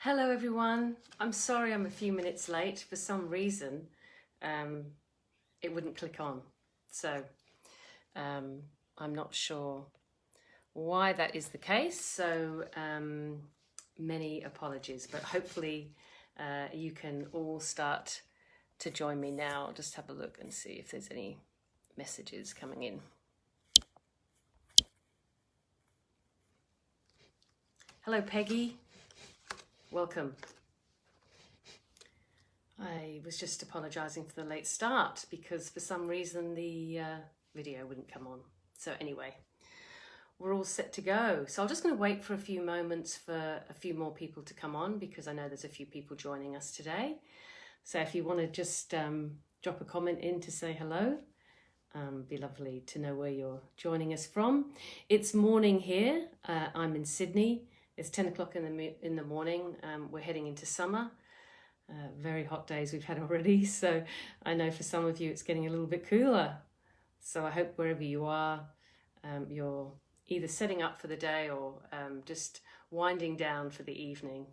Hello everyone. I'm sorry I'm a few minutes late. For some reason, it wouldn't click on. So I'm not sure why that is the case. So many apologies, but hopefully you can all start to join me now. I'll just have a look and see if there's any messages coming in. Hello, Peggy. Welcome. I was just apologising for the late start because for some reason the video wouldn't come on. So anyway, we're all set to go. So I'm just going to wait for a few moments for a few more people to come on because I know there's a few people joining us today. So if you want to just drop a comment in to say hello, be lovely to know where you're joining us from. It's morning here. I'm in Sydney. It's 10 o'clock in the morning. We're heading into summer. Very hot days we've had already. So I know for some of you it's getting a little bit cooler. So I hope wherever you are, you're either setting up for the day or just winding down for the evening.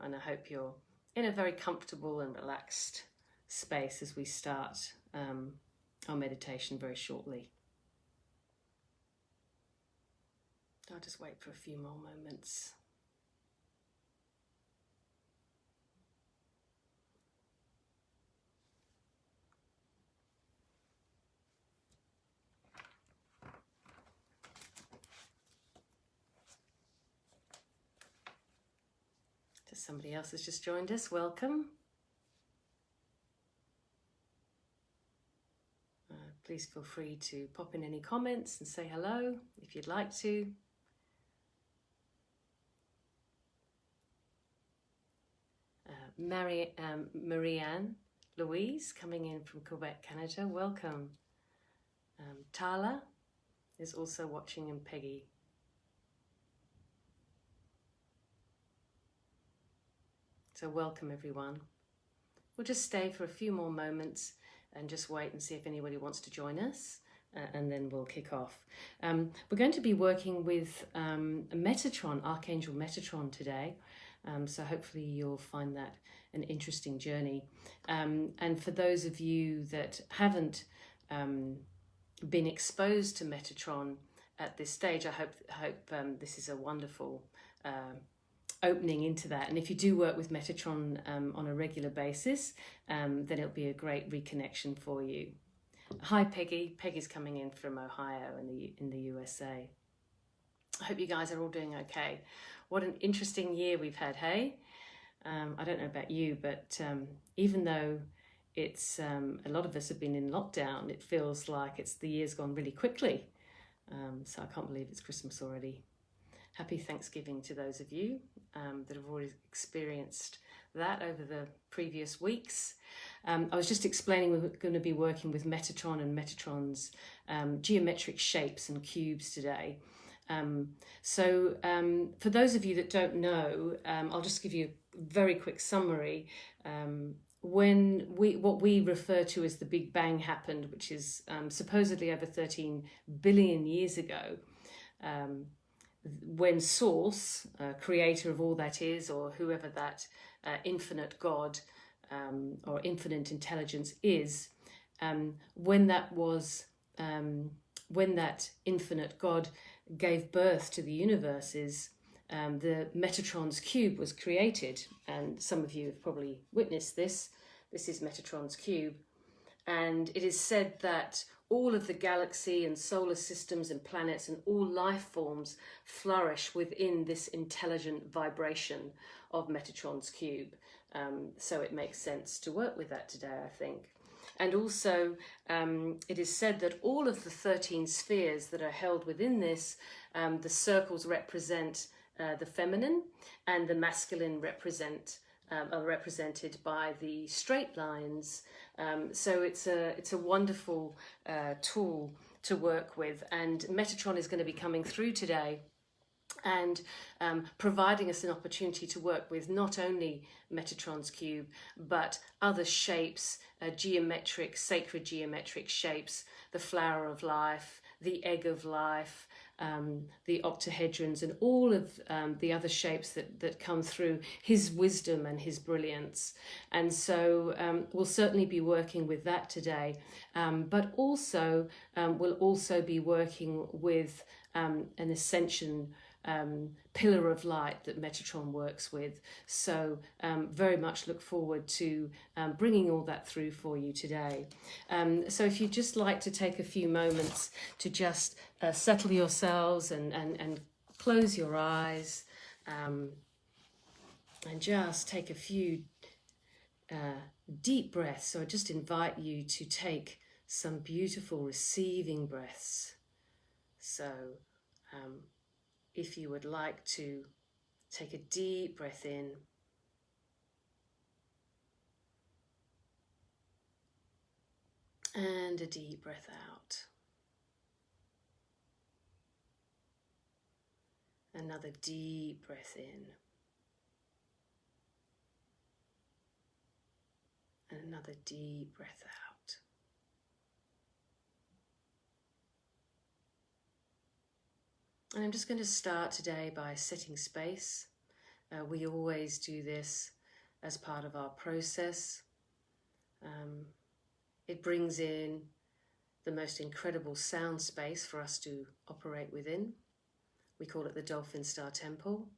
And I hope you're in a very comfortable and relaxed space as we start our meditation very shortly. I'll just wait for a few more moments. Somebody else has just joined us. Welcome. Please feel free to pop in any comments and say hello if you'd like to. Marianne Louise coming in from Quebec, Canada. Welcome. Tala is also watching, and Peggy. So welcome everyone. We'll just stay for a few more moments and just wait and see if anybody wants to join us, and then we'll kick off. We're going to be working with Metatron, Archangel Metatron today. So hopefully you'll find that an interesting journey. And for those of you that haven't been exposed to Metatron at this stage, I hope this is a wonderful opening into that. And if you do work with Metatron on a regular basis, then it'll be a great reconnection for you. Hi Peggy. Peggy's coming in from Ohio in the USA. I hope you guys are all doing okay. What an interesting year we've had, hey? I don't know about you, but even though it's a lot of us have been in lockdown, it feels like the year's gone really quickly. So I can't believe it's Christmas already. Happy Thanksgiving to those of you that have already experienced that over the previous weeks. I was just explaining we're going to be working with Metatron and Metatron's geometric shapes and cubes today. So for those of you that don't know, I'll just give you a very quick summary. When what we refer to as the Big Bang happened, which is supposedly over 13 billion years ago, when Source, creator of all that is, or whoever that infinite God or infinite intelligence is, when that infinite God gave birth to the universes, the Metatron's cube was created. And some of you have probably witnessed this. This is Metatron's cube. And it is said that all of the galaxy and solar systems and planets and all life forms flourish within this intelligent vibration of Metatron's cube. So it makes sense to work with that today, I think. And also, it is said that all of the 13 spheres that are held within this, the circles represent the feminine, and the masculine are represented by the straight lines. So it's a wonderful tool to work with, and Metatron is going to be coming through today and providing us an opportunity to work with not only Metatron's cube, but other shapes, sacred geometric shapes, the flower of life, the egg of life, the octahedrons and all of the other shapes that come through, his wisdom and his brilliance. And so we'll certainly be working with that today, but also we'll also be working with an ascension pillar of light that Metatron works with. So very much look forward to bringing all that through for you today. So if you'd just like to take a few moments to just settle yourselves and close your eyes and just take a few deep breaths. So I just invite you to take some beautiful receiving breaths. So if you would like to take a deep breath in and a deep breath out. Another deep breath in and another deep breath out. And I'm just going to start today by setting space. We always do this as part of our process. It brings in the most incredible sound space for us to operate within. We call it the Dolphin Star Temple.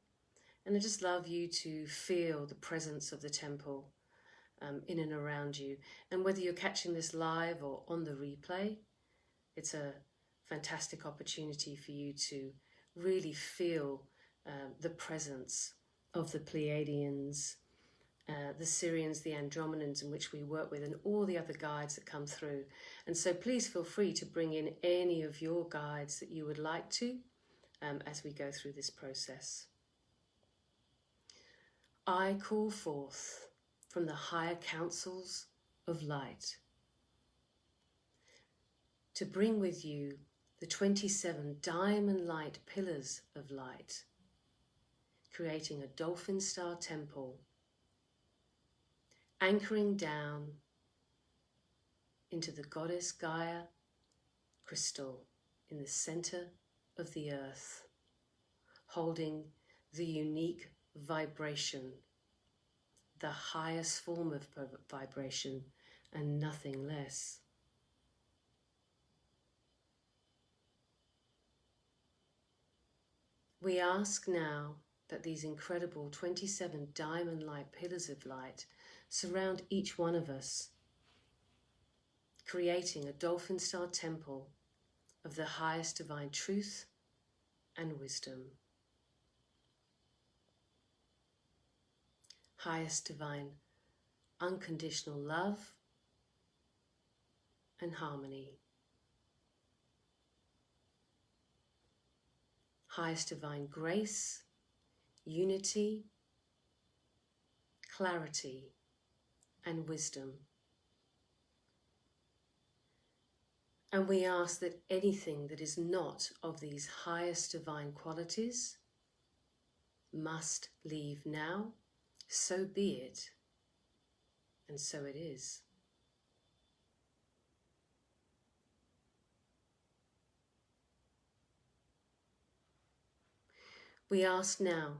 And I just love you to feel the presence of the temple in and around you. And whether you're catching this live or on the replay, it's a fantastic opportunity for you to really feel the presence of the Pleiadians, the Syrians, the Andromedans in which we work with, and all the other guides that come through. And so please feel free to bring in any of your guides that you would like to as we go through this process. I call forth from the higher councils of light to bring with you the 27 diamond light pillars of light, creating a dolphin star temple, anchoring down into the goddess Gaia crystal in the center of the earth, holding the unique vibration, the highest form of vibration, and nothing less. We ask now that these incredible 27 diamond light pillars of light surround each one of us, creating a dolphin star temple of the highest divine truth and wisdom, highest divine unconditional love and harmony, highest divine grace, unity, clarity, and wisdom. And we ask that anything that is not of these highest divine qualities must leave now, so be it, and so it is. We ask now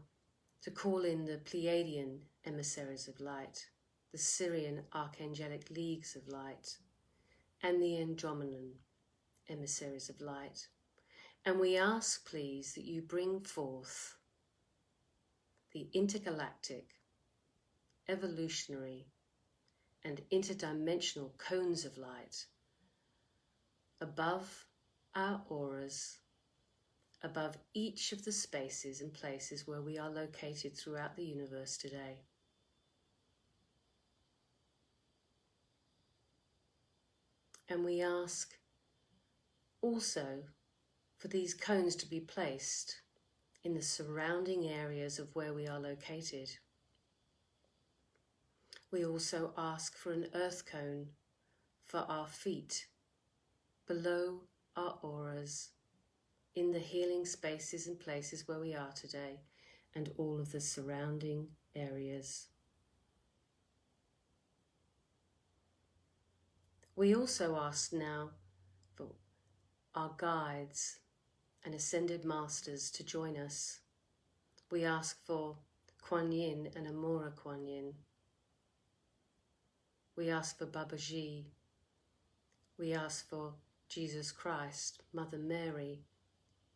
to call in the Pleiadian emissaries of light, the Syrian archangelic leagues of light, and the Andromedan emissaries of light. And we ask, please, that you bring forth the intergalactic, evolutionary, and interdimensional cones of light above our auras, above each of the spaces and places where we are located throughout the universe today. And we ask also for these cones to be placed in the surrounding areas of where we are located. We also ask for an earth cone for our feet, below our auras, in the healing spaces and places where we are today, and all of the surrounding areas. We also ask now for our guides and Ascended Masters to join us. We ask for Kuan Yin and Amora Kuan Yin. We ask for Babaji. We ask for Jesus Christ, Mother Mary,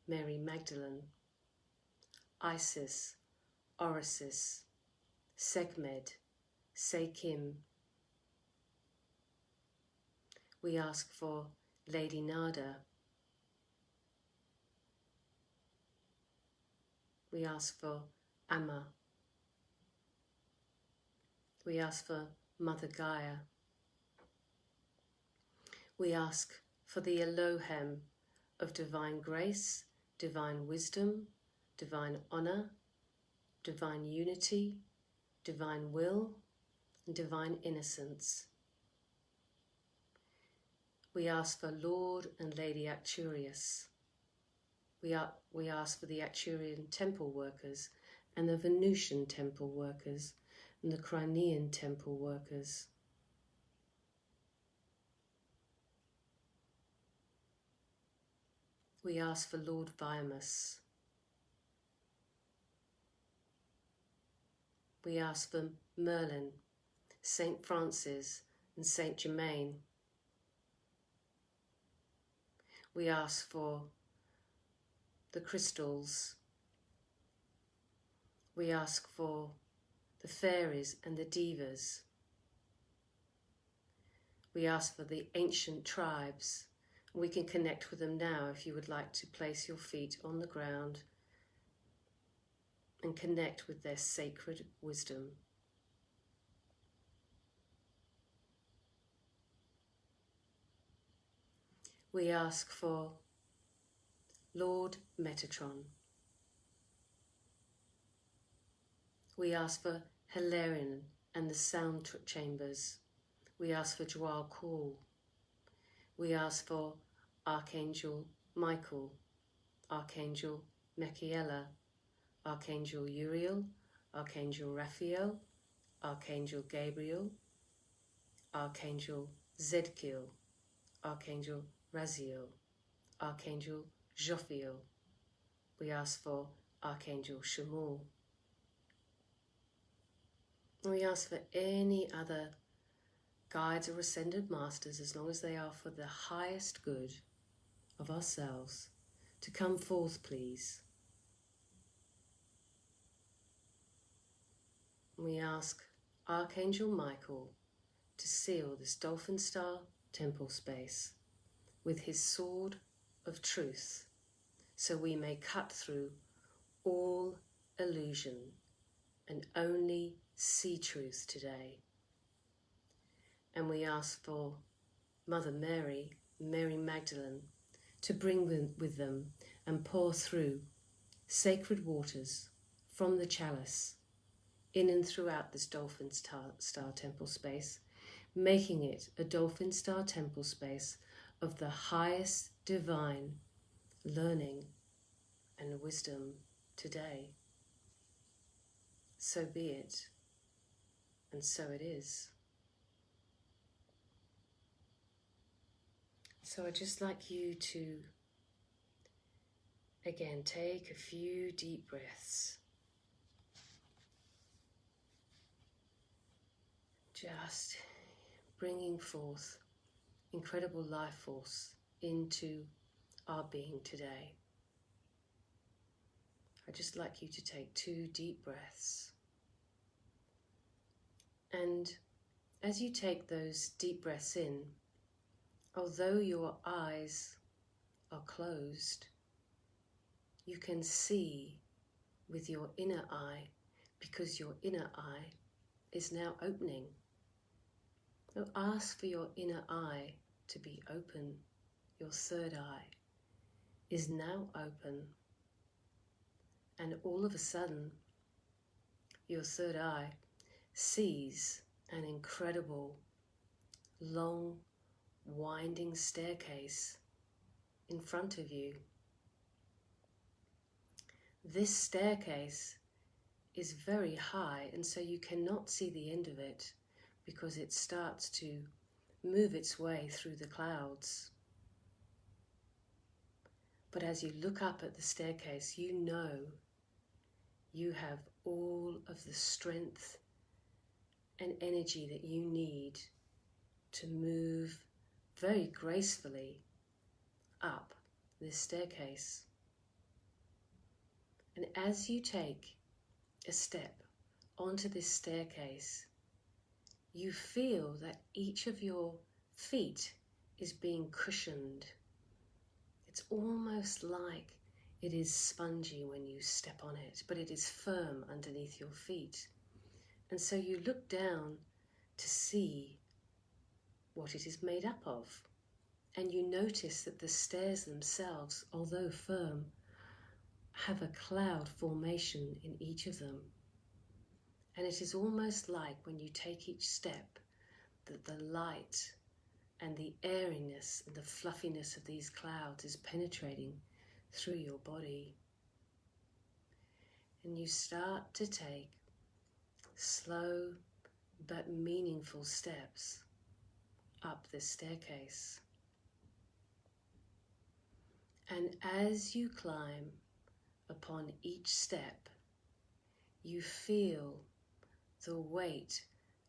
Mary Magdalene, Isis, Orisis, Sekhmed, Se Kim. We ask for Lady Nada. We ask for Amma. We ask for Mother Gaia. We ask for the Elohim of divine grace, divine wisdom, divine honour, divine unity, divine will, and divine innocence. We ask for Lord and Lady Acturius. We ask for the Acturian temple workers and the Venusian temple workers and the Crimean temple workers. We ask for Lord Viamus. We ask for Merlin, Saint Francis and Saint Germain. We ask for the crystals. We ask for the fairies and the divas. We ask for the ancient tribes. We can connect with them now if you would like to place your feet on the ground and connect with their sacred wisdom. We ask for Lord Metatron. We ask for Hilarion and the sound chambers. We ask for Dwal Khul. We ask for Archangel Michael, Archangel Michaela, Archangel Uriel, Archangel Raphael, Archangel Gabriel, Archangel Zedkiel, Archangel Raziel, Archangel Jophiel. We ask for Archangel Shammul. We ask for any other guides or ascended masters, as long as they are for the highest good of ourselves, to come forth, please. We ask Archangel Michael to seal this Dolphin Star temple space with his sword of truth, so we may cut through all illusion and only see truth today. And we ask for Mother Mary, Mary Magdalene, to bring with them and pour through sacred waters from the chalice in and throughout this Dolphin Star temple space, making it a Dolphin Star temple space of the highest divine learning and wisdom today. So be it, and so it is. So I'd just like you to, again, take a few deep breaths. Just bringing forth incredible life force into our being today. I'd just like you to take 2 deep breaths. And as you take those deep breaths in, although your eyes are closed, you can see with your inner eye, because your inner eye is now opening. So ask for your inner eye to be open. Your third eye is now open. And all of a sudden, your third eye sees an incredible, long, winding staircase in front of you. This staircase is very high, and so you cannot see the end of it because it starts to move its way through the clouds. But as you look up at the staircase, you know you have all of the strength and energy that you need to move very gracefully up this staircase. And as you take a step onto this staircase, you feel that each of your feet is being cushioned. It's almost like it is spongy when you step on it, but it is firm underneath your feet. And so you look down to see what it is made up of. And you notice that the stairs themselves, although firm, have a cloud formation in each of them. And it is almost like when you take each step that the light and the airiness and the fluffiness of these clouds is penetrating through your body. And you start to take slow but meaningful steps up this staircase. And as you climb upon each step, you feel the weight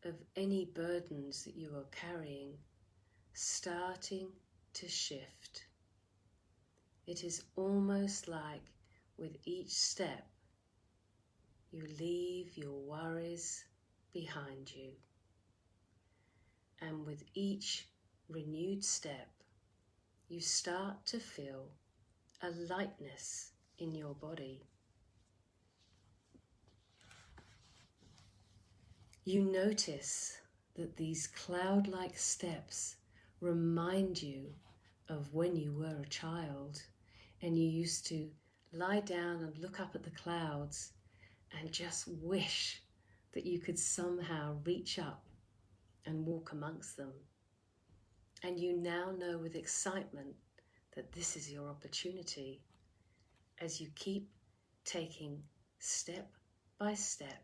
of any burdens that you are carrying starting to shift. It is almost like with each step you leave your worries behind you. And with each renewed step, you start to feel a lightness in your body. You notice that these cloud-like steps remind you of when you were a child and you used to lie down and look up at the clouds and just wish that you could somehow reach up and walk amongst them. And you now know with excitement that this is your opportunity as you keep taking step by step,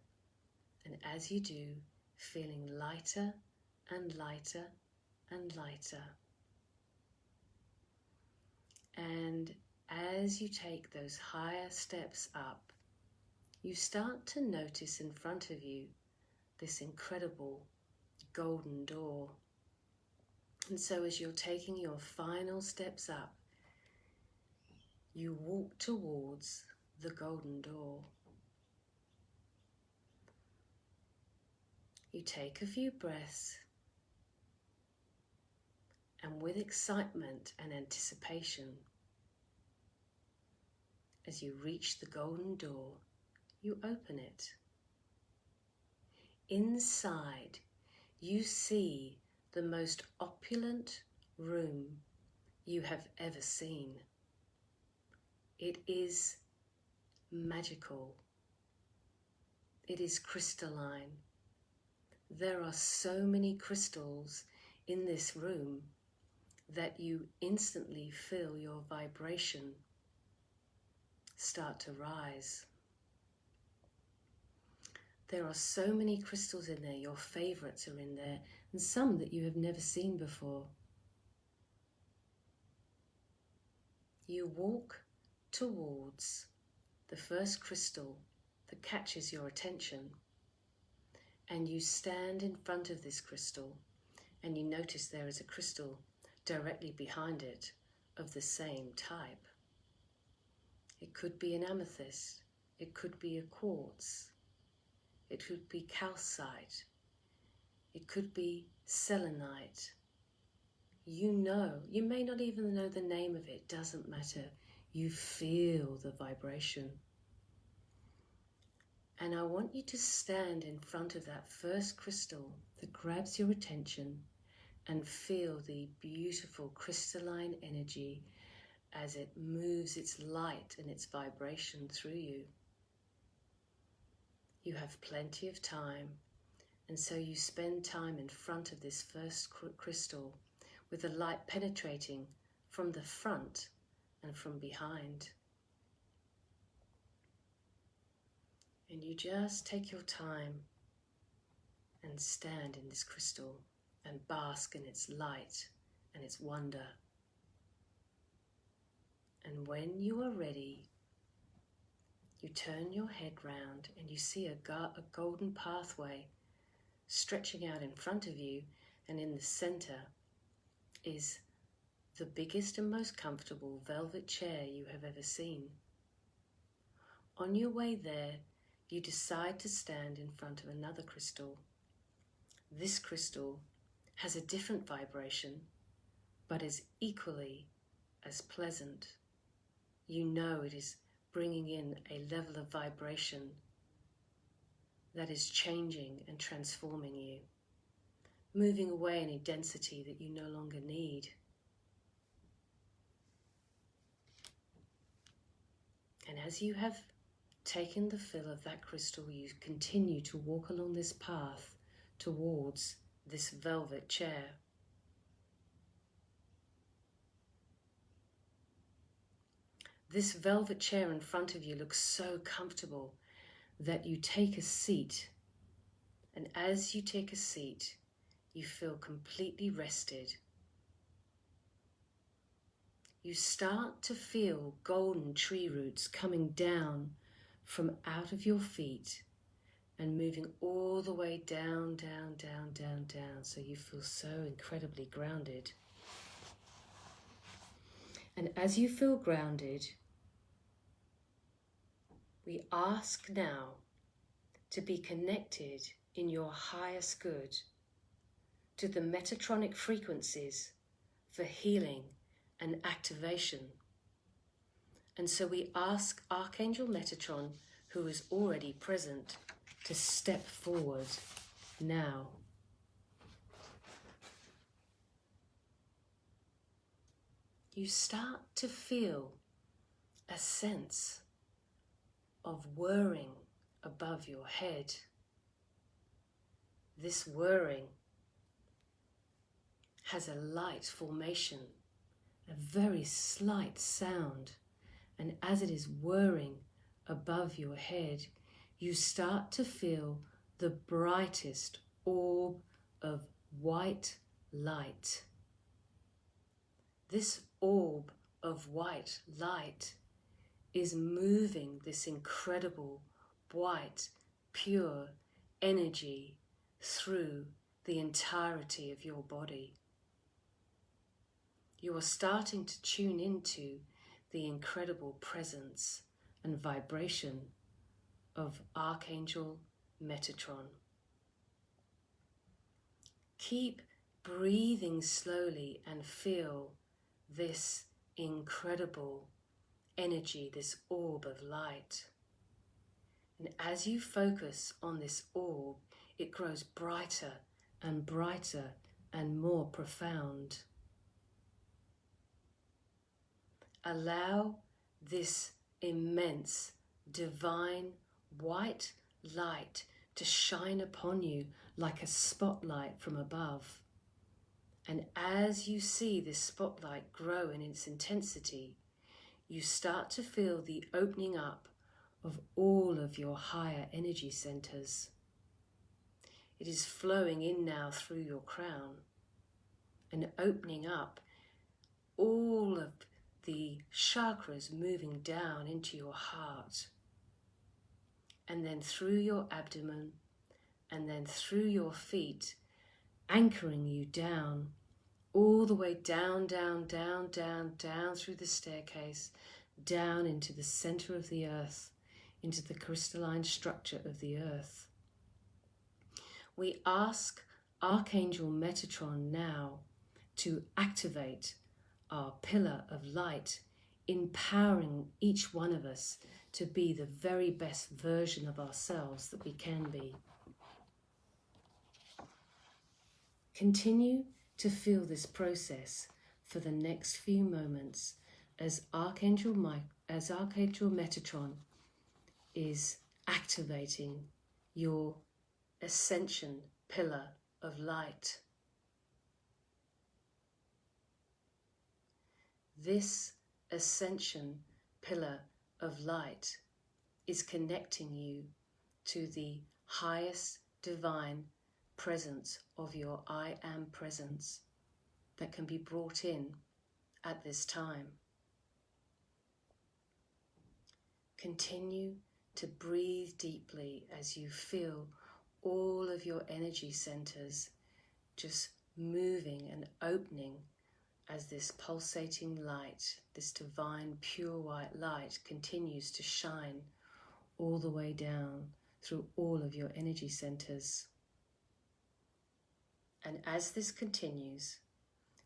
and as you do, feeling lighter and lighter and lighter. And as you take those higher steps up, you start to notice in front of you this incredible golden door. And so as you're taking your final steps up, you walk towards the golden door. You take a few breaths, and with excitement and anticipation, as you reach the golden door, you open it. Inside, you see the most opulent room you have ever seen. It is magical. It is crystalline. There are so many crystals in this room that you instantly feel your vibration start to rise. There are so many crystals in there, your favorites are in there, and some that you have never seen before. You walk towards the first crystal that catches your attention, and you stand in front of this crystal, and you notice there is a crystal directly behind it of the same type. It could be an amethyst, it could be a quartz, it could be calcite, it could be selenite. You know, you may not even know the name of it, doesn't matter. You feel the vibration. And I want you to stand in front of that first crystal that grabs your attention and feel the beautiful crystalline energy as it moves its light and its vibration through you. You have plenty of time, and so you spend time in front of this first crystal with the light penetrating from the front and from behind. And you just take your time and stand in this crystal and bask in its light and its wonder. And when you are ready, you turn your head round and you see a golden pathway stretching out in front of you, and in the center is the biggest and most comfortable velvet chair you have ever seen. On your way there, you decide to stand in front of another crystal. This crystal has a different vibration, but is equally as pleasant. You know it is bringing in a level of vibration that is changing and transforming you, moving away any density that you no longer need. And as you have taken the fill of that crystal, you continue to walk along this path towards this velvet chair. This velvet chair in front of you looks so comfortable that you take a seat, and as you take a seat, you feel completely rested. You start to feel golden tree roots coming down from out of your feet and moving all the way down, down, down, down, down, so you feel so incredibly grounded. And as you feel grounded, we ask now to be connected in your highest good to the metatronic frequencies for healing and activation. And so we ask Archangel Metatron, who is already present, to step forward now. You start to feel a sense of whirring above your head. This whirring has a light formation, a very slight sound, and as it is whirring above your head, you start to feel the brightest orb of white light. This orb of white light is moving this incredible, white, pure energy through the entirety of your body. You are starting to tune into the incredible presence and vibration of Archangel Metatron. Keep breathing slowly and feel this incredible energy, this orb of light. And as you focus on this orb, it grows brighter and brighter and more profound. Allow this immense, divine, white light to shine upon you like a spotlight from above. And as you see this spotlight grow in its intensity, you start to feel the opening up of all of your higher energy centers. It is flowing in now through your crown and opening up all of the chakras, moving down into your heart, and then through your abdomen, and then through your feet, anchoring you down, all the way down, down, down, down, down through the staircase, down into the center of the earth, into the crystalline structure of the earth. We ask Archangel Metatron now to activate our pillar of light, empowering each one of us to be the very best version of ourselves that we can be. Continue to feel this process for the next few moments as Archangel Metatron is activating your ascension pillar of light. This ascension pillar of light is connecting you to the highest divine presence of your I Am presence that can be brought in at this time. Continue to breathe deeply as you feel all of your energy centers just moving and opening as this pulsating light, this divine pure white light, continues to shine all the way down through all of your energy centers. And as this continues,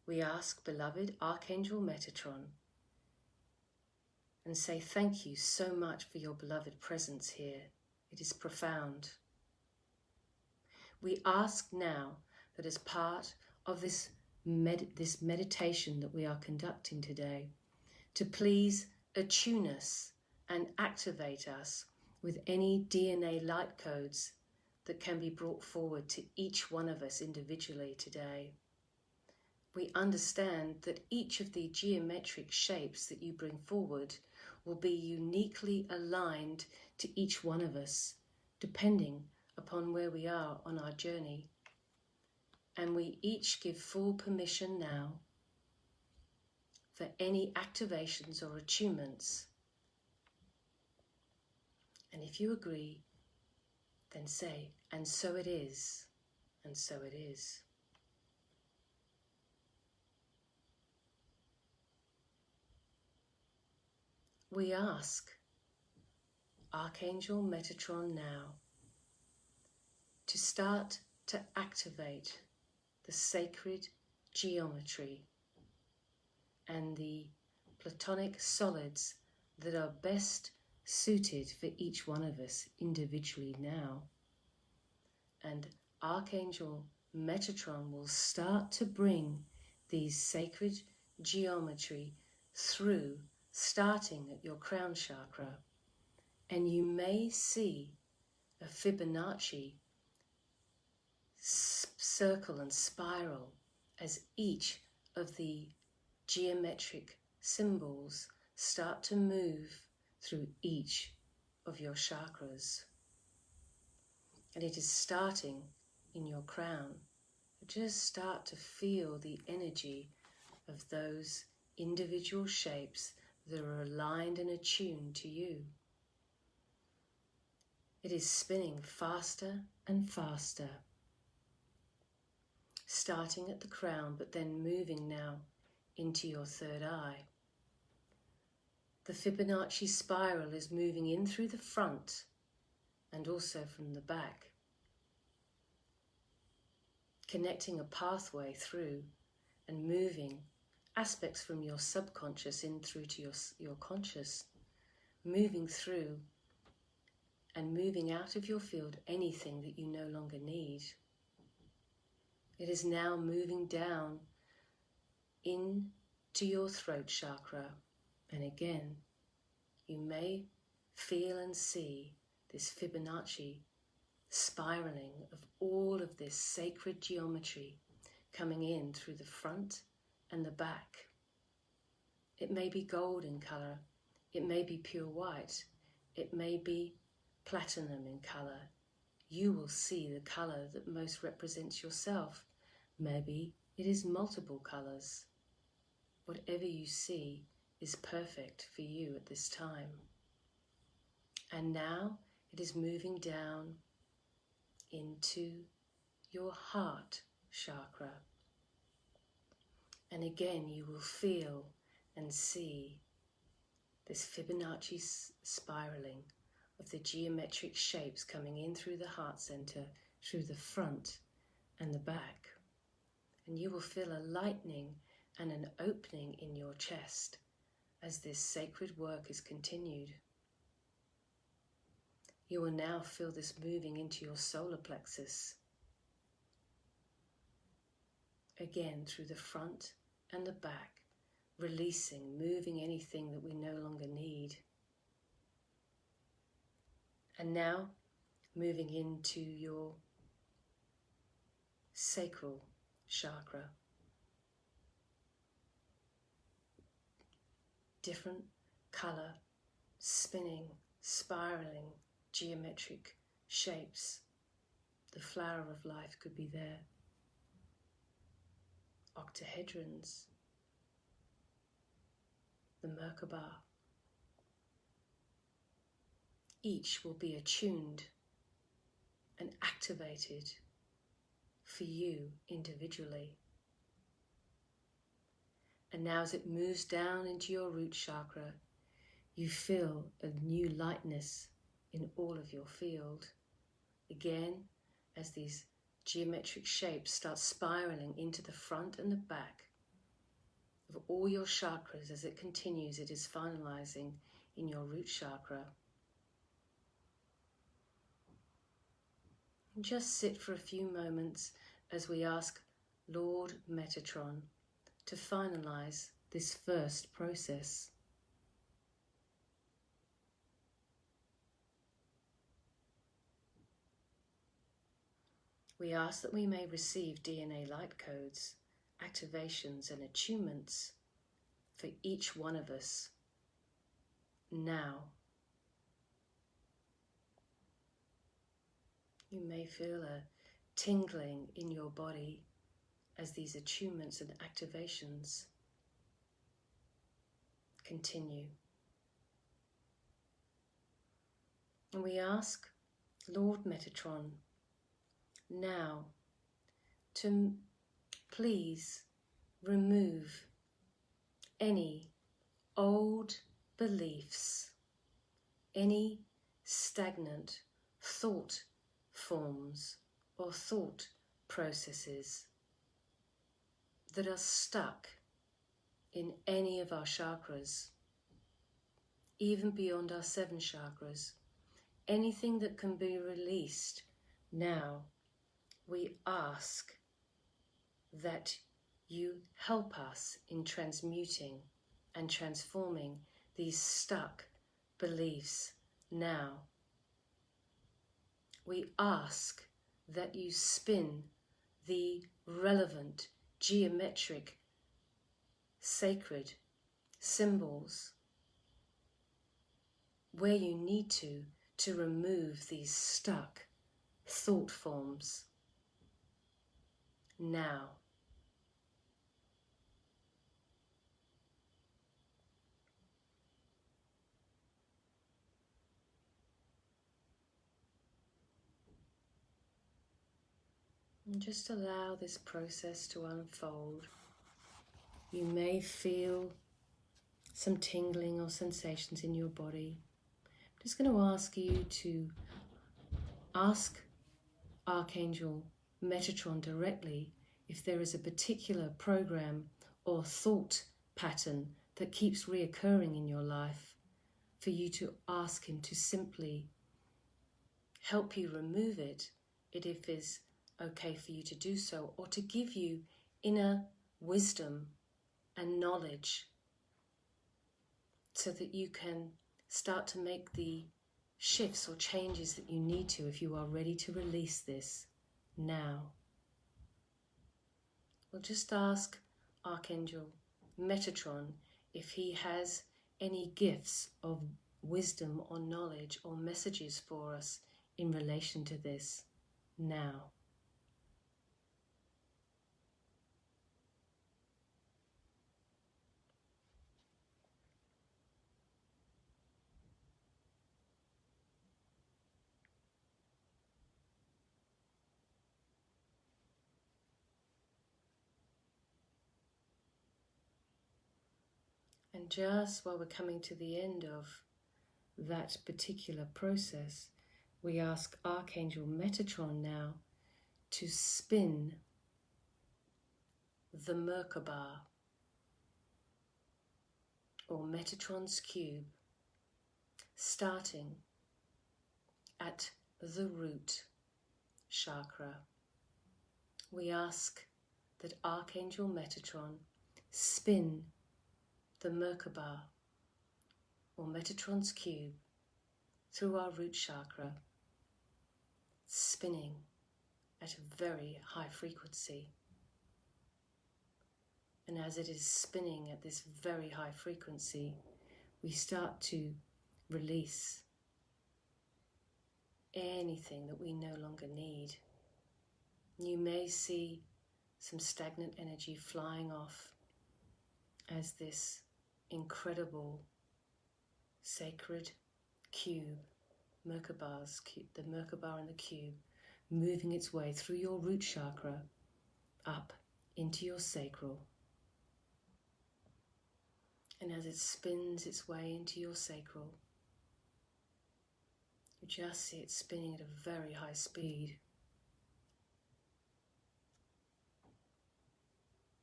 we ask beloved Archangel Metatron and say thank you so much for your beloved presence here. It is profound. We ask now that as part of this meditation that we are conducting today, to please attune us and activate us with any DNA light codes that can be brought forward to each one of us individually today. We understand that each of the geometric shapes that you bring forward will be uniquely aligned to each one of us, depending upon where we are on our journey. And we each give full permission now for any activations or attunements. And if you agree, then say, and so it is, and so it is. We ask Archangel Metatron now to start to activate the sacred geometry and the platonic solids that are best suited for each one of us individually now. And Archangel Metatron will start to bring these sacred geometry through, starting at your crown chakra. And you may see a Fibonacci circle and spiral as each of the geometric symbols start to move through each of your chakras. And it is starting in your crown. Just start to feel the energy of those individual shapes that are aligned and attuned to you. It is spinning faster and faster, starting at the crown, but then moving now into your third eye. The Fibonacci spiral is moving in through the front and also from the back, connecting a pathway through and moving aspects from your subconscious in through to your conscious, moving through and moving out of your field anything that you no longer need. It is now moving down into your throat chakra, and again you may feel and see this Fibonacci spiraling of all of this sacred geometry coming in through the front and the back. It may be gold in colour, it may be pure white, it may be platinum in colour. You will see the colour that most represents yourself. Maybe it is multiple colours. Whatever you see is perfect for you at this time. And now it is moving down into your heart chakra. And again you will feel and see this Fibonacci spiraling of the geometric shapes coming in through the heart center, through the front and the back. And you will feel a lightening and an opening in your chest as this sacred work is continued. You will now feel this moving into your solar plexus. Again, through the front and the back, releasing, moving anything that we no longer need. And now, moving into your sacral chakra. Different colour, spinning, spiraling, geometric shapes. The flower of life could be there. Octahedrons, the Merkaba, each will be attuned and activated for you individually. And now as it moves down into your root chakra, you feel a new lightness in all of your field. Again, as these geometric shapes start spiraling into the front and the back of all your chakras, as it continues, it is finalizing in your root chakra. And just sit for a few moments as we ask Lord Metatron to finalize this first process. We ask that we may receive DNA light codes, activations and attunements for each one of us now. You may feel a tingling in your body as these attunements and activations continue. And we ask Lord Metatron now to please remove any old beliefs, any stagnant thought forms or thought processes that are stuck in any of our chakras, even beyond our 7 chakras. Anything that can be released now, we ask that you help us in transmuting and transforming these stuck beliefs now. We ask that you spin the relevant geometric sacred symbols where you need to remove these stuck thought forms now. And just allow this process to unfold. You may feel some tingling or sensations in your body. I'm just going to ask you to ask Archangel Metatron directly if there is a particular program or thought pattern that keeps reoccurring in your life, for you to ask him to simply help you remove it, if it is okay for you to do so, or to give you inner wisdom and knowledge so that you can start to make the shifts or changes that you need to if you are ready to release this now. We'll just ask Archangel Metatron if he has any gifts of wisdom or knowledge or messages for us in relation to this now. And just while we're coming to the end of that particular process, we ask Archangel Metatron now to spin the Merkaba, or Metatron's cube, starting at the root chakra. We ask that Archangel Metatron spin the Merkaba, or Metatron's cube, through our root chakra, spinning at a very high frequency. And as it is spinning at this very high frequency, we start to release anything that we no longer need. You may see some stagnant energy flying off as this incredible sacred cube Merkabahs, the Merkabah in the cube, moving its way through your root chakra up into your sacral. And as it spins its way into your sacral, you just see it spinning at a very high speed.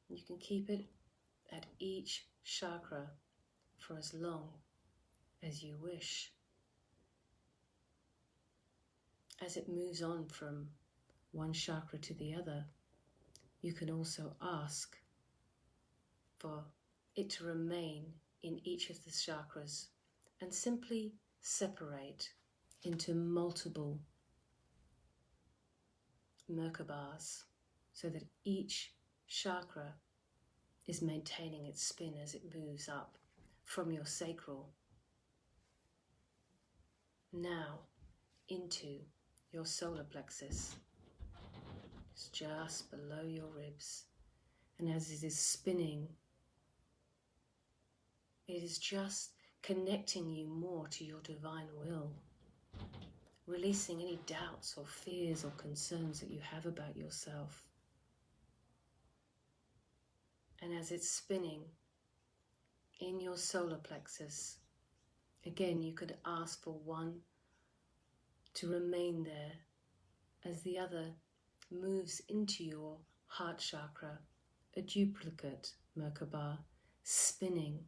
You can keep it at each chakra for as long as you wish. As it moves on from one chakra to the other, you can also ask for it to remain in each of the chakras and simply separate into multiple Merkabahs so that each chakra is maintaining its spin as it moves up from your sacral now into your solar plexus. It's just below your ribs, and as it is spinning, it is just connecting you more to your divine will, releasing any doubts or fears or concerns that you have about yourself. And as it's spinning in your solar plexus, again you could ask for one to remain there as the other moves into your heart chakra, a duplicate Merkabah, spinning,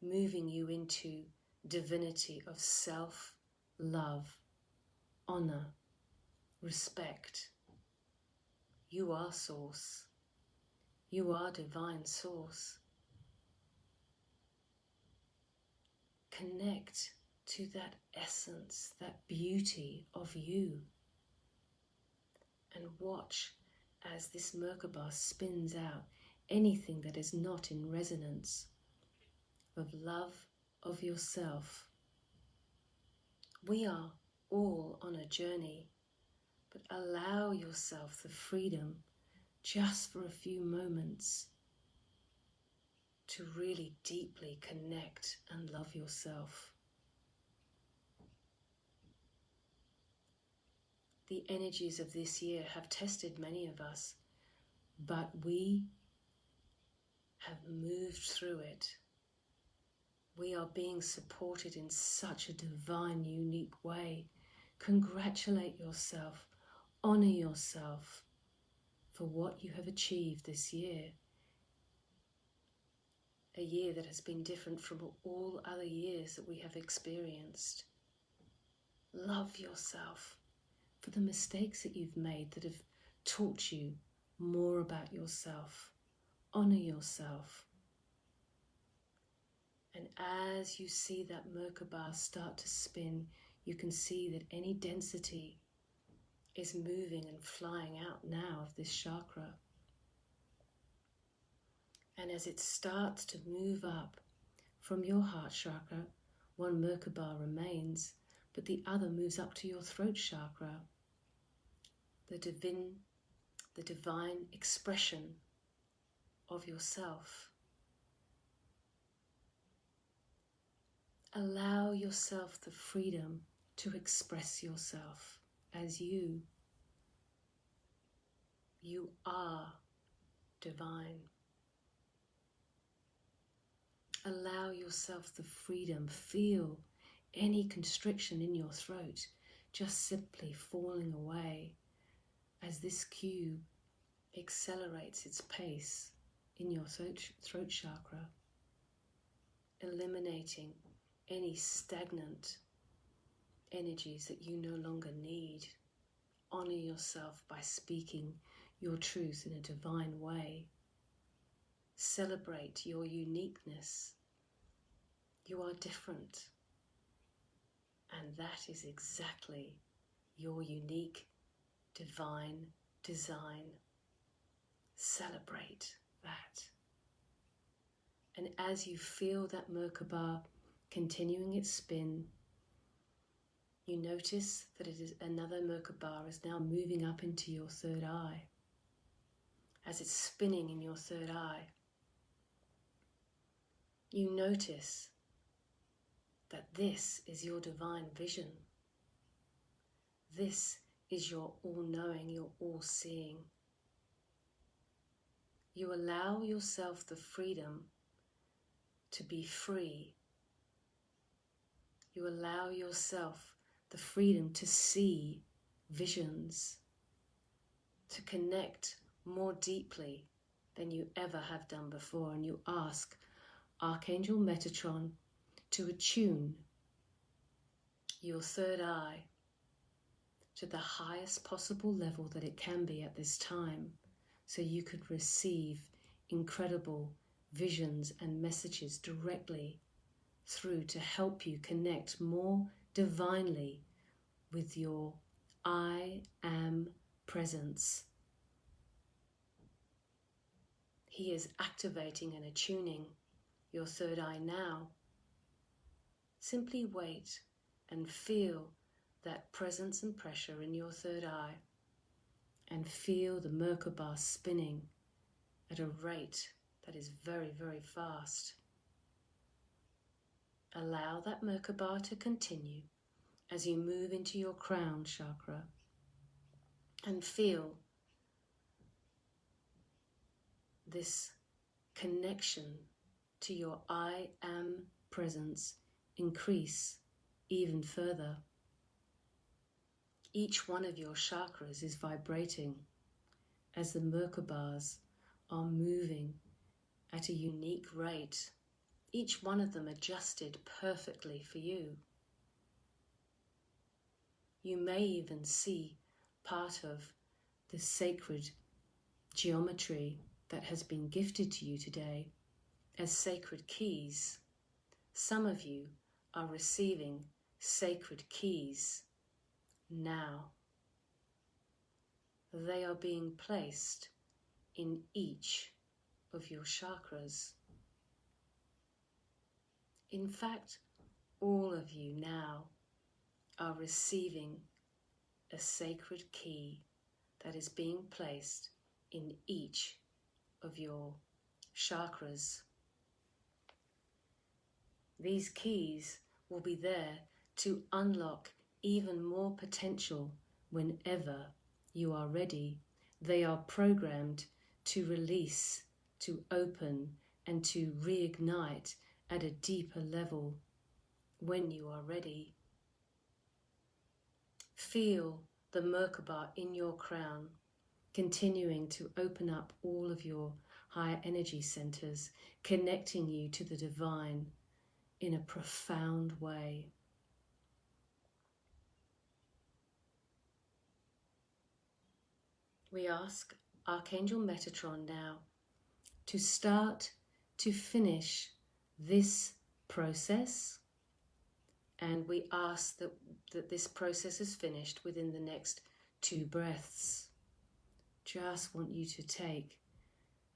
moving you into divinity of self, love, honor, respect. You are source. You are divine source. Connect to that essence, that beauty of you, and watch as this Merkabah spins out anything that is not in resonance of love of yourself. We are all on a journey, but allow yourself the freedom just for a few moments to really deeply connect and love yourself. The energies of this year have tested many of us, but we have moved through it. We are being supported in such a divine, unique way. Congratulate yourself, honor yourself for what you have achieved this year. A year that has been different from all other years that we have experienced. Love yourself for the mistakes that you've made that have taught you more about yourself. Honor yourself. And as you see that Merkabah start to spin, you can see that any density is moving and flying out now of this chakra. And as it starts to move up from your heart chakra, one Merkabah remains, but the other moves up to your throat chakra. The divine expression of yourself. Allow yourself the freedom to express yourself as you. You are divine. Allow yourself the freedom. Feel any constriction in your throat just simply falling away as this cube accelerates its pace in your throat chakra, eliminating any stagnant energies that you no longer need. Honor yourself by speaking your truth in a divine way. Celebrate your uniqueness. You are different, and that is exactly your unique divine design. Celebrate that. And as you feel that Merkabah continuing its spin, you notice that another Merkabah is now moving up into your third eye. As it's spinning in your third eye, you notice that this is your divine vision. This is your all-knowing, your all-seeing. You allow yourself the freedom to be free. You allow yourself the freedom to see visions, to connect more deeply than you ever have done before. And you ask Archangel Metatron to attune your third eye to the highest possible level that it can be at this time, so you could receive incredible visions and messages directly through to help you connect more divinely with your I am presence. He is activating and attuning your third eye now. Simply wait and feel that presence and pressure in your third eye, and feel the Merkaba spinning at a rate that is very, very fast. Allow that Merkaba to continue as you move into your crown chakra, and feel this connection to your I am presence increase even further. Each one of your chakras is vibrating as the Merkabas are moving at a unique rate, each one of them adjusted perfectly for you. You may even see part of the sacred geometry that has been gifted to you today as sacred keys. Some of you are receiving sacred keys now. They are being placed in each of your chakras. In fact, all of you now are receiving a sacred key that is being placed in each of your chakras. These keys will be there to unlock even more potential whenever you are ready. They are programmed to release, to open, and to reignite at a deeper level when you are ready. Feel the Merkaba in your crown continuing to open up all of your higher energy centers, connecting you to the divine in a profound way. We ask Archangel Metatron now to start to finish this process, and we ask that this process is finished within the next 2 breaths. Just want you to take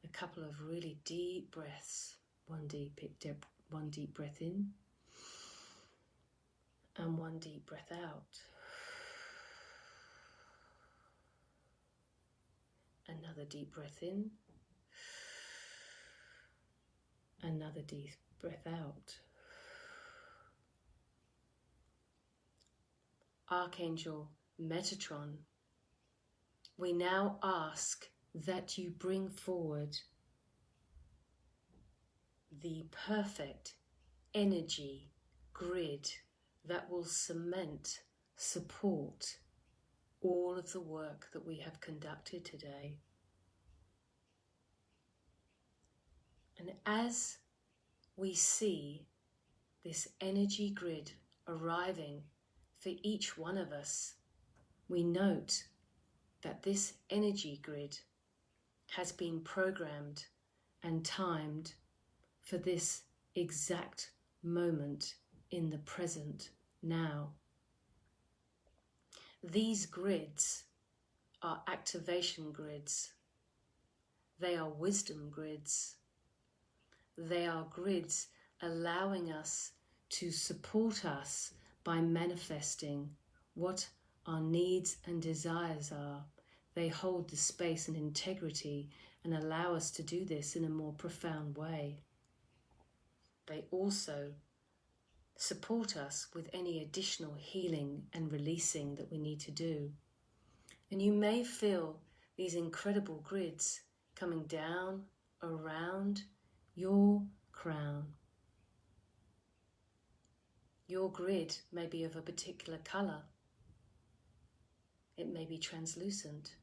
a couple of really deep breaths. One deep breath in and one deep breath out. Another deep breath in, another deep breath out. Archangel Metatron, we now ask that you bring forward the perfect energy grid that will cement, support all of the work that we have conducted today. And as we see this energy grid arriving for each one of us, we note that this energy grid has been programmed and timed for this exact moment in the present now. These grids are activation grids. They are wisdom grids. They are grids allowing us to support us by manifesting what our needs and desires are. They hold the space and integrity and allow us to do this in a more profound way. They also support us with any additional healing and releasing that we need to do. And you may feel these incredible grids coming down around your crown. Your grid may be of a particular colour. It may be translucent.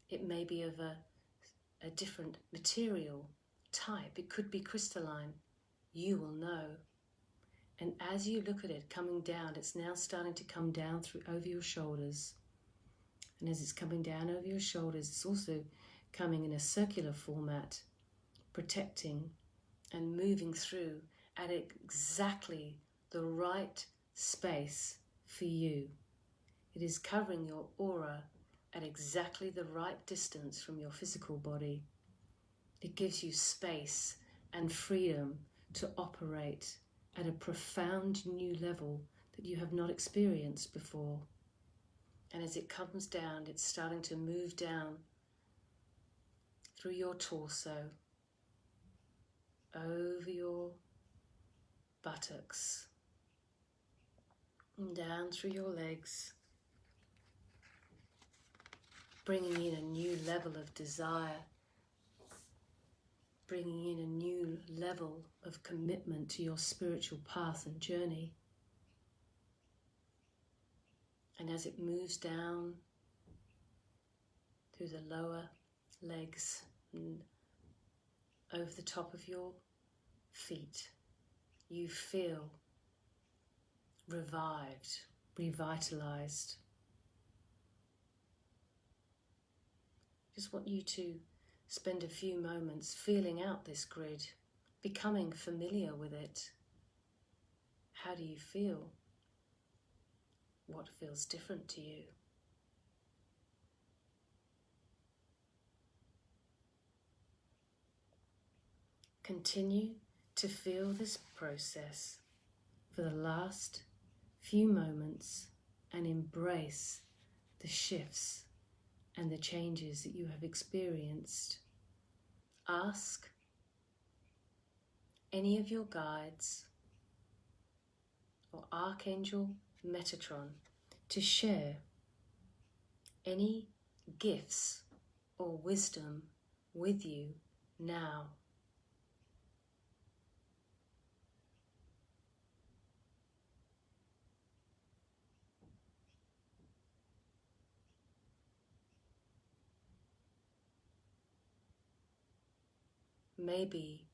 It may be of a different material type. It could be crystalline. You will know. And as you look at it coming down, it's now starting to come down over your shoulders. And as it's coming down over your shoulders, it's also coming in a circular format, protecting and moving through at exactly the right space for you. It is covering your aura at exactly the right distance from your physical body. It gives you space and freedom to operate at a profound new level that you have not experienced before. And as it comes down, it's starting to move down through your torso, over your buttocks, and down through your legs, bringing in a new level of desire, bringing in a new level of commitment to your spiritual path and journey. And as it moves down through the lower legs and over the top of your feet, you feel revived, revitalized. Just want you to spend a few moments feeling out this grid, becoming familiar with it. How do you feel? What feels different to you? Continue to feel this process for the last few moments and embrace the shifts and the changes that you have experienced. Ask any of your guides or Archangel Metatron to share any gifts or wisdom with you now. Maybe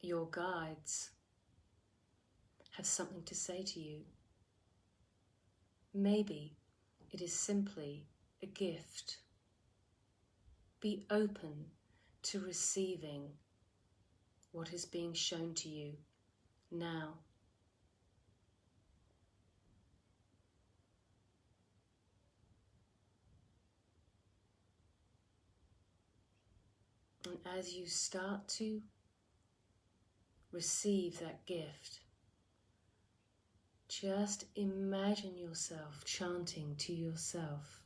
your guides have something to say to you. Maybe it is simply a gift. Be open to receiving what is being shown to you now. And as you start to receive that gift, just imagine yourself chanting to yourself,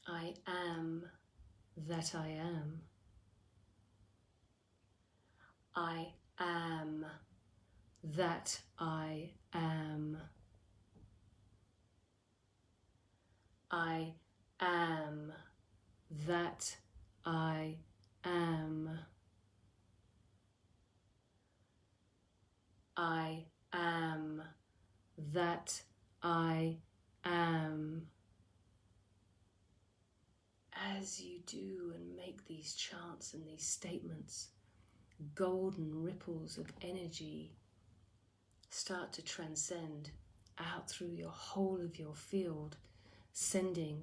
I am that I am. I am that I am. I am that I am. I am that I am. As you do and make these chants and these statements, golden ripples of energy start to transcend out through your whole of your field, sending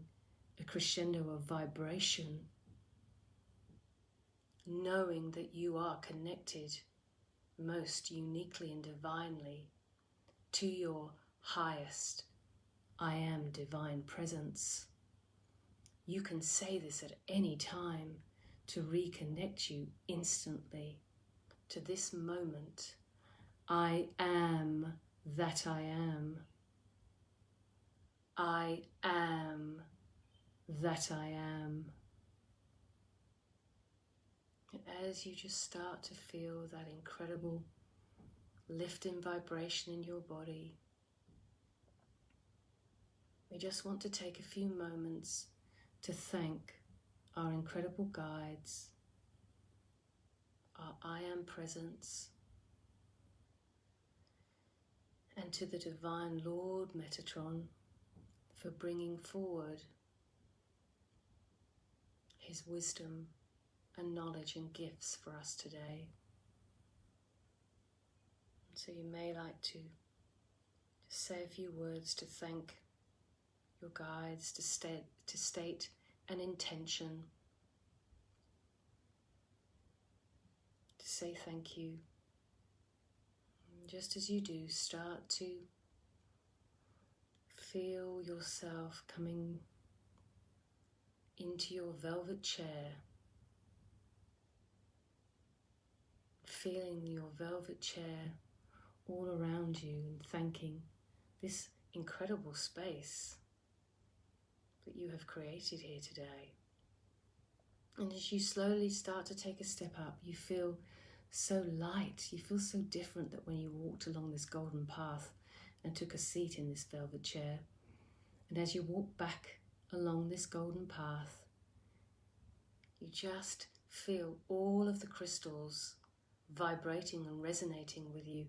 a crescendo of vibration, knowing that you are connected most uniquely and divinely to your highest I am divine presence. You can say this at any time to reconnect you instantly to this moment. I am that I am. I am that I am. And as you just start to feel that incredible lift in vibration in your body. We just want to take a few moments to thank our incredible guides, our I Am Presence, and to the Divine Lord Metatron for bringing forward his wisdom and knowledge and gifts for us today. So you may like to just say a few words to thank your guides, to state an intention, to say thank you. And just as you do, start to feel yourself coming into your velvet chair, feeling your velvet chair all around you and thanking this incredible space that you have created here today. And as you slowly start to take a step up, you feel so light, you feel so different that when you walked along this golden path and took a seat in this velvet chair. And as you walk back along this golden path, you just feel all of the crystals vibrating and resonating with you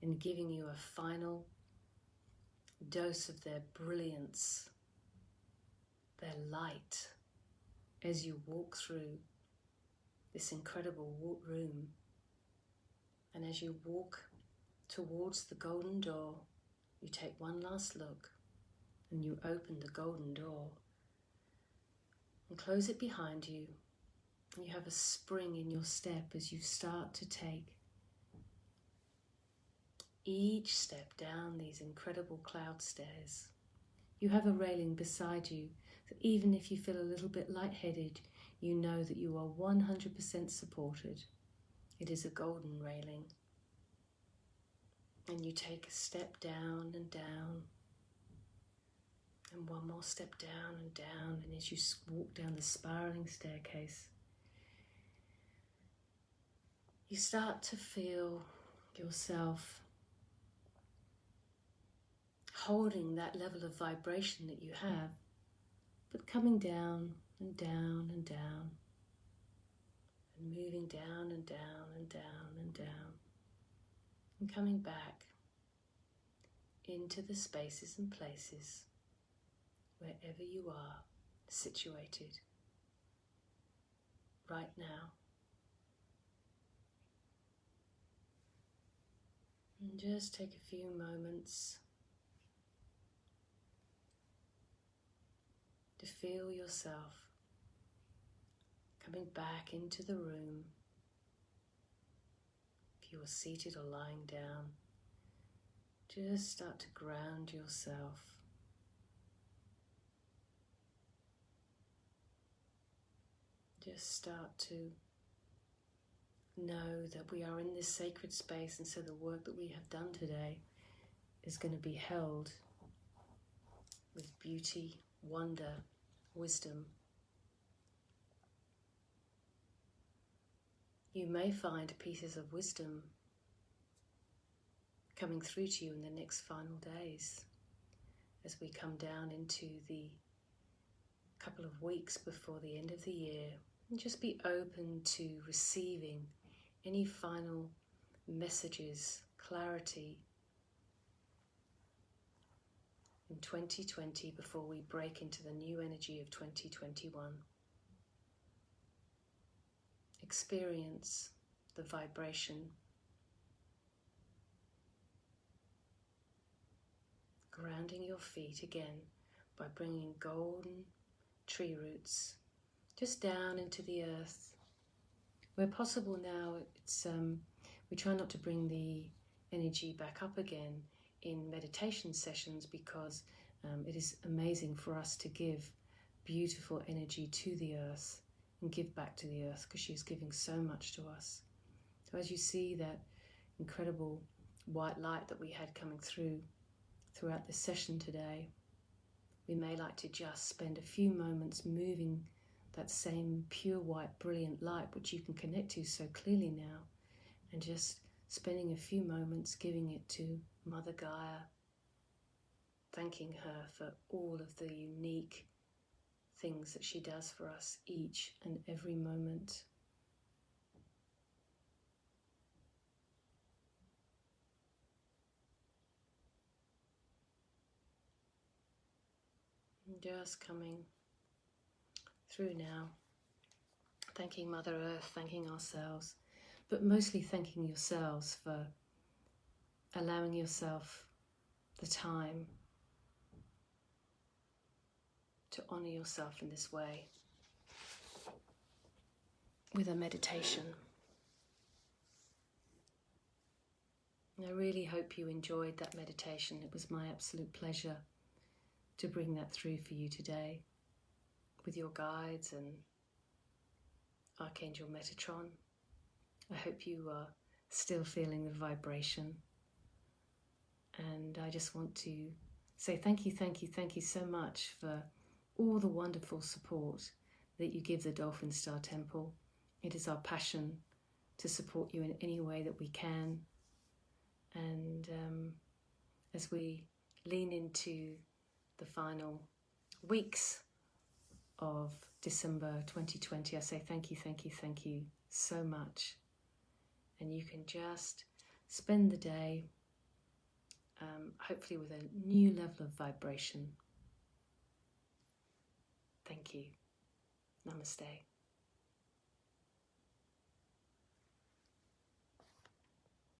and giving you a final dose of their brilliance, their light, as you walk through this incredible room. And as you walk towards the golden door, you take one last look and you open the golden door and close it behind you. And you have a spring in your step as you start to take each step down these incredible cloud stairs. You have a railing beside you, so even if you feel a little bit lightheaded, you know that you are 100% supported. It is a golden railing. And you take a step down and down, and one more step down and down, and as you walk down the spiraling staircase, you start to feel yourself holding that level of vibration that you have, but coming down and down and down, and moving down and down and down and down, and coming back into the spaces and places wherever you are situated right now. And just take a few moments to feel yourself coming back into the room. If you are seated or lying down, just start to ground yourself. Just start to know that we are in this sacred space, and so the work that we have done today is going to be held with beauty, wonder, wisdom. You may find pieces of wisdom coming through to you in the next final days as we come down into the couple of weeks before the end of the year, and just be open to receiving any final messages, clarity in 2020 before we break into the new energy of 2021. Experience the vibration, grounding your feet again by bringing golden tree roots just down into the earth. Where possible now, we try not to bring the energy back up again in meditation sessions, because it is amazing for us to give beautiful energy to the earth and give back to the earth, because she's giving so much to us. So as you see that incredible white light that we had coming throughout this session today, we may like to just spend a few moments moving that same pure white brilliant light, which you can connect to so clearly now, and just spending a few moments giving it to Mother Gaia, thanking her for all of the unique things that she does for us each and every moment. And just coming through now, thanking Mother Earth, thanking ourselves, but mostly thanking yourselves for allowing yourself the time to honor yourself in this way with a meditation. And I really hope you enjoyed that meditation. It was my absolute pleasure to bring that through for you today with your guides and Archangel Metatron. I hope you are still feeling the vibration. And I just want to say thank you so much for all the wonderful support that you give the Dolphin Star Temple. It is our passion to support you in any way that we can. And as we lean into the final weeks of December 2020, I say thank you so much. And you can just spend the day hopefully with a new level of vibration. Thank you. Namaste.